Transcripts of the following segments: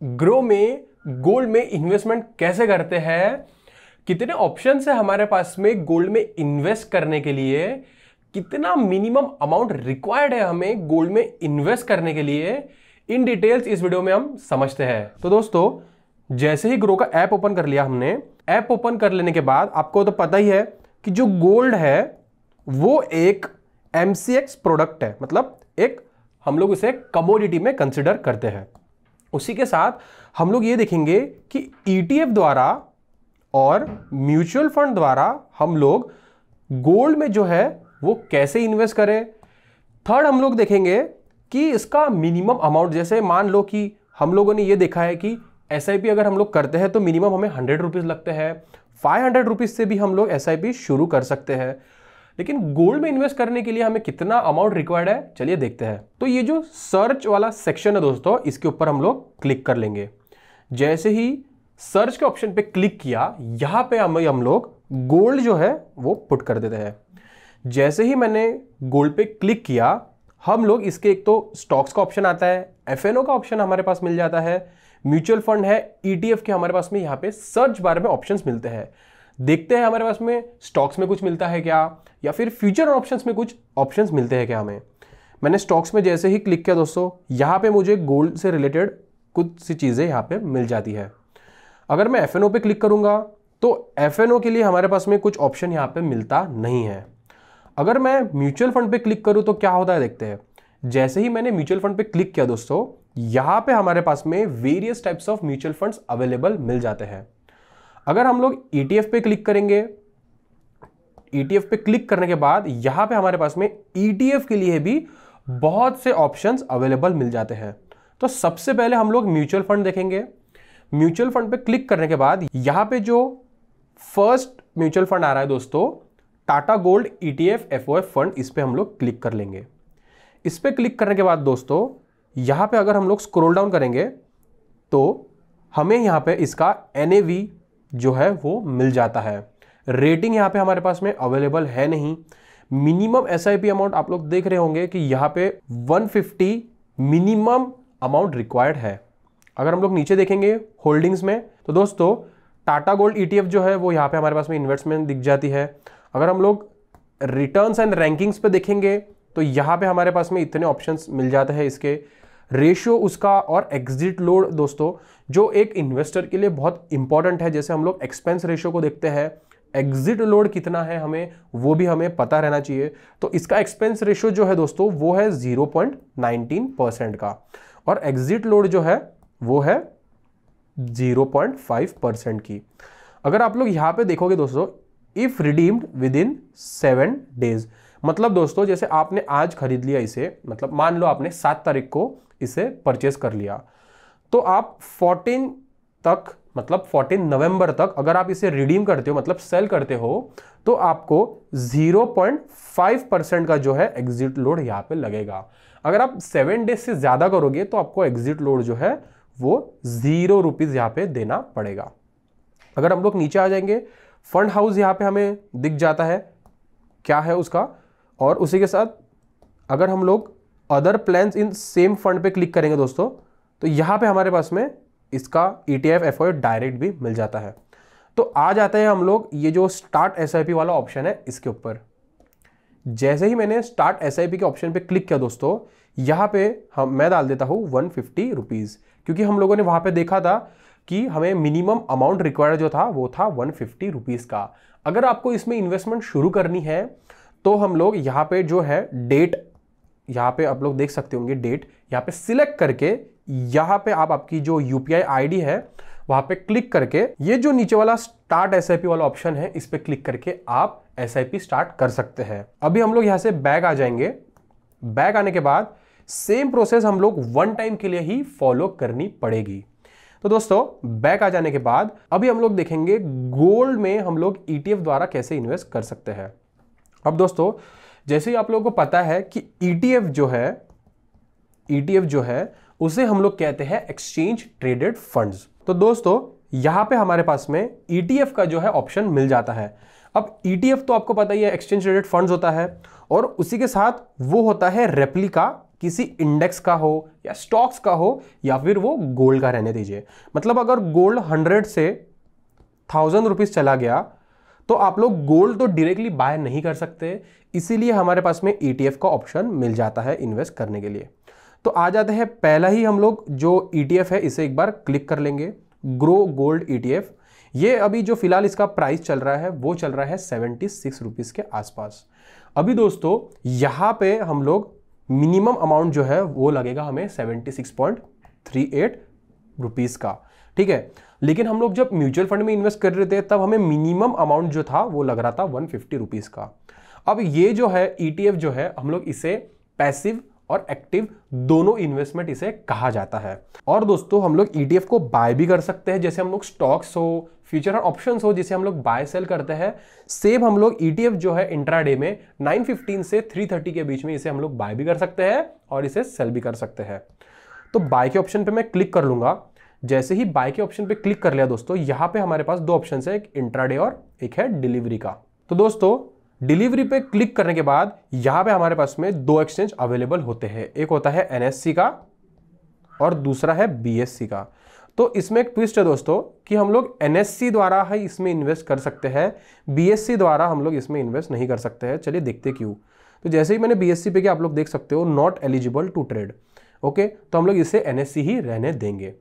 Grow में gold में investment कैसे करते हैं, कितने ऑप्शन है हमारे पास में गोल्ड में इन्वेस्ट करने के लिए, कितना मिनिमम अमाउंट रिक्वायर्ड है हमें गोल्ड में इन्वेस्ट करने के लिए, इन डिटेल्स इस वीडियो में हम समझते हैं। तो दोस्तों, जैसे ही ग्रो का ऐप ओपन कर लिया हमने, ऐप ओपन कर लेने के बाद आपको तो पता ही है कि जो गोल्ड है वो एक MCX प्रोडक्ट है, मतलब एक हम लोग इसे कमोडिटी में कंसिडर करते हैं। उसी के साथ हम लोग ये देखेंगे कि ETF द्वारा और म्यूचुअल फंड द्वारा हम लोग गोल्ड में जो है वो कैसे इन्वेस्ट करें। थर्ड, हम लोग देखेंगे कि इसका मिनिमम अमाउंट, जैसे मान लो कि हम लोगों ने ये देखा है कि SIP अगर हम लोग करते हैं तो मिनिमम हमें 100 रुपीज लगते हैं, 500 रुपीज से भी हम लोग SIP शुरू कर सकते हैं। लेकिन गोल्ड में इन्वेस्ट करने के लिए हमें कितना अमाउंट रिक्वायर्ड है, चलिए देखते हैं। तो ये जो सर्च वाला सेक्शन है दोस्तों, इसके ऊपर हम लोग क्लिक कर लेंगे। जैसे ही सर्च के ऑप्शन पे क्लिक किया, यहां पे हम लोग गोल्ड जो है वो पुट कर देते हैं। जैसे ही मैंने गोल्ड पे क्लिक किया, हम लोग इसके एक तो स्टॉक्स का ऑप्शन आता है, FNO का ऑप्शन हमारे पास मिल जाता है, म्यूचुअल फंड है, ETF के हमारे पास में यहाँ पे सर्च बार में ऑप्शंस मिलते हैं। देखते हैं हमारे पास में स्टॉक्स में कुछ मिलता है क्या, या फिर फ्यूचर ऑप्शंस में कुछ ऑप्शंस मिलते हैं क्या हमें। मैंने स्टॉक्स में जैसे ही क्लिक किया दोस्तों, यहाँ पे मुझे गोल्ड से रिलेटेड कुछ सी चीज़ें यहाँ पे मिल जाती है। अगर मैं FNO पे क्लिक करूँगा तो FNO के लिए हमारे पास में कुछ ऑप्शन यहाँ पे मिलता नहीं है। अगर मैं म्यूचुअल फंड पे क्लिक करूँ तो क्या होता है, देखते हैं। जैसे ही मैंने म्यूचुअल फंड पे क्लिक किया दोस्तों, यहाँ पे हमारे पास में various types of mutual funds available मिल जाते हैं। अगर हम लोग ETF पे क्लिक करेंगे, ETF पे क्लिक करने के बाद यहाँ पे हमारे पास में ETF के लिए भी बहुत से ऑप्शंस अवेलेबल मिल जाते हैं। तो सबसे पहले हम लोग म्यूचुअल फंड देखेंगे। म्यूचुअल फंड पे क्लिक करने के बाद यहाँ पे जो फर्स्ट म्यूचुअल फंड आ रहा है दोस्तों, Tata gold ETF FOF fund, इस पे हम लोग क्लिक कर लेंगे। इस पे क्लिक करने के बाद दोस्तों, यहाँ पे अगर हम लोग स्क्रॉल डाउन करेंगे तो हमें यहाँ पे इसका NAV जो है वो मिल जाता है। रेटिंग यहाँ पे हमारे पास में अवेलेबल है नहीं। मिनिमम SIP अमाउंट आप लोग देख रहे होंगे कि यहाँ पे 150 मिनिमम अमाउंट रिक्वायर्ड है। अगर हम लोग नीचे देखेंगे होल्डिंग्स में, तो दोस्तों टाटा गोल्ड ETF जो है वो यहाँ पे हमारे पास में इन्वेस्टमेंट दिख जाती है। अगर हम लोग रिटर्न्स एंड रैंकिंग्स पे देखेंगे तो यहाँ पे हमारे पास में इतने ऑप्शंस मिल जाते हैं। इसके रेशियो उसका और एग्जिट लोड दोस्तों, जो एक इन्वेस्टर के लिए बहुत इंपॉर्टेंट है। जैसे हम लोग एक्सपेंस रेशियो को देखते हैं, एग्जिट लोड कितना है हमें वो भी हमें पता रहना चाहिए। तो इसका एक्सपेंस रेशियो जो है दोस्तों वो है 0.19% का, और एग्जिट लोड जो है वो है 0.5% की। अगर आप लोग यहाँ पे देखोगे दोस्तों, if redeemed with in 7 days, मतलब दोस्तों जैसे आपने आज खरीद लिया इसे, मतलब मान लो आपने 7 तारीख को इसे परचेस कर लिया, तो आप 14 तक, मतलब 14 नवंबर तक अगर आप इसे रिडीम करते हो, मतलब सेल करते हो, तो आपको 0.5% का जो है एग्जिट लोड यहाँ पे लगेगा। अगर आप 7 डेज से ज्यादा करोगे तो आपको एग्जिट लोड जो है वो 0 रुपीज यहाँ पे देना पड़ेगा। अगर हम लोग नीचे आ जाएंगे, फंड हाउस यहाँ पे हमें दिख जाता है क्या है उसका, और उसी के साथ अगर हम लोग other plans in same fund पे क्लिक करेंगे दोस्तों, तो यहाँ पे हमारे पास में इसका ETF FOF डायरेक्ट भी मिल जाता है। तो आ जाते हैं हम लोग ये जो स्टार्ट SIP वाला ऑप्शन है इसके ऊपर। जैसे ही मैंने स्टार्ट SIP के ऑप्शन पे क्लिक किया दोस्तों, यहाँ पे मैं डाल देता हूँ 150 रुपीज, क्योंकि हम लोगों ने वहां पे देखा था कि हमें मिनिमम अमाउंट रिक्वायर्ड जो था वो था 150 रुपीज का। अगर आपको इसमें इन्वेस्टमेंट शुरू करनी है तो हम लोग यहाँ पे जो है डेट, यहाँ पे आप लोग देख सकते होंगे डेट, यहाँ पे सिलेक्ट करके यहाँ पे आप आपकी जो UPI ID है वहां पे क्लिक करके ये जो नीचे वाला स्टार्ट SIP वाला ऑप्शन है इस पे क्लिक करके आप SIP स्टार्ट कर सकते हैं। अभी हम लोग यहाँ से बैक आ जाएंगे। बैक आने के बाद सेम प्रोसेस हम लोग 1 टाइम के लिए ही फॉलो करनी पड़ेगी। तो दोस्तों बैक आ जाने के बाद अभी हम लोग देखेंगे गोल्ड में हम लोग ETF द्वारा कैसे इन्वेस्ट कर सकते हैं। अब दोस्तों जैसे ही आप लोगों को पता है कि ETF जो है उसे हम लोग कहते हैं एक्सचेंज ट्रेडेड फंड्स। तो दोस्तों यहां पे हमारे पास में ETF का जो है ऑप्शन मिल जाता है। अब ETF तो आपको पता ही है एक्सचेंज ट्रेडेड फंड्स होता है, और उसी के साथ वो होता है रेप्लिका किसी इंडेक्स का हो या स्टॉक्स का हो या फिर वो गोल्ड का रहने दीजिए। मतलब अगर गोल्ड 100 से 1000 रुपीज चला गया तो आप लोग गोल्ड तो डायरेक्टली बाय नहीं कर सकते, इसीलिए हमारे पास में ETF का ऑप्शन मिल जाता है इन्वेस्ट करने के लिए। तो आ जाते हैं, पहला ही हम लोग जो ETF है इसे एक बार क्लिक कर लेंगे, ग्रो गोल्ड ETF। ये अभी जो फिलहाल इसका प्राइस चल रहा है वो चल रहा है 76 रुपीज के आसपास। अभी दोस्तों यहां पे हम लोग मिनिमम अमाउंट जो है वो लगेगा हमें 76.38 रुपीज का, ठीक है। लेकिन हम लोग जब म्यूचुअल फंड में इन्वेस्ट कर रहे थे तब हमें मिनिमम अमाउंट जो था वो लग रहा था 150 रुपीज का। अब ये जो है ETF जो है हम लोग इसे पैसिव और एक्टिव दोनों इन्वेस्टमेंट इसे कहा जाता है। और दोस्तों हम लोग ETF को बाय भी कर सकते हैं, जैसे हम लोग स्टॉक्स हो, फ्यूचर ऑप्शंस हो जिसे हम लोग बाय सेल करते हैं, सेम हम लोग ETF जो है इंट्राडे में 9:15 से 3:30 के बीच में इसे हम लोग बाय भी कर सकते हैं और इसे सेल भी कर सकते हैं। तो बाय के ऑप्शन पे मैं क्लिक कर लूंगा। जैसे ही बाय के ऑप्शन पे क्लिक कर लिया दोस्तों, यहां पे हमारे पास दो ऑप्शन है, एक इंट्राडे और एक है डिलीवरी का। तो दोस्तों डिलीवरी पे क्लिक करने के बाद यहां पे हमारे पास में दो एक्सचेंज अवेलेबल होते हैं, एक होता है NSE का और दूसरा है BSE का। तो इसमें एक ट्विस्ट है दोस्तों कि हम लोग NSE द्वारा ही इसमें इन्वेस्ट कर सकते हैं, BSE द्वारा हम लोग इसमें इन्वेस्ट नहीं कर सकते हैं। चलिए देखते क्यों। तो जैसे ही मैंने BSE पे किया आप लोग देख सकते हो not eligible to trade, okay. तो हम लोग इसे NSE ही रहने देंगे।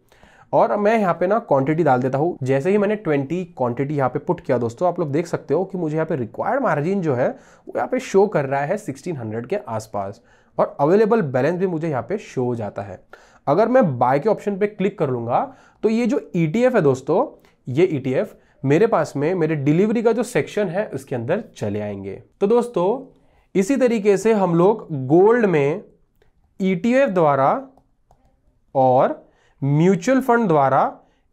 और मैं यहाँ पे ना क्वांटिटी डाल देता हूँ। जैसे ही मैंने 20 क्वांटिटी यहाँ पे पुट किया दोस्तों, आप लोग देख सकते हो कि मुझे यहाँ पे रिक्वायर्ड मार्जिन जो है वो यहाँ पे शो कर रहा है 1600 के आसपास, और अवेलेबल बैलेंस भी मुझे यहाँ पे शो हो जाता है। अगर मैं बाय के ऑप्शन पे क्लिक कर लूंगा तो ये जो ETF है दोस्तों, ये ETF मेरे पास में मेरे डिलीवरी का जो सेक्शन है उसके अंदर चले आएंगे। तो दोस्तों इसी तरीके से हम लोग गोल्ड में ETF द्वारा और म्यूचुअल फंड द्वारा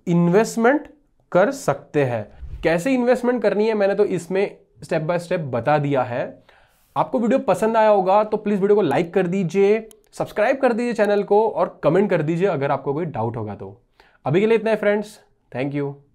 इन्वेस्टमेंट कर सकते हैं। कैसे इन्वेस्टमेंट करनी है मैंने तो इसमें स्टेप बाय स्टेप बता दिया है। आपको वीडियो पसंद आया होगा तो प्लीज वीडियो को लाइक कर दीजिए, सब्सक्राइब कर दीजिए चैनल को और कमेंट कर दीजिए अगर आपको कोई डाउट होगा तो। अभी के लिए इतना है फ्रेंड्स, थैंक यू।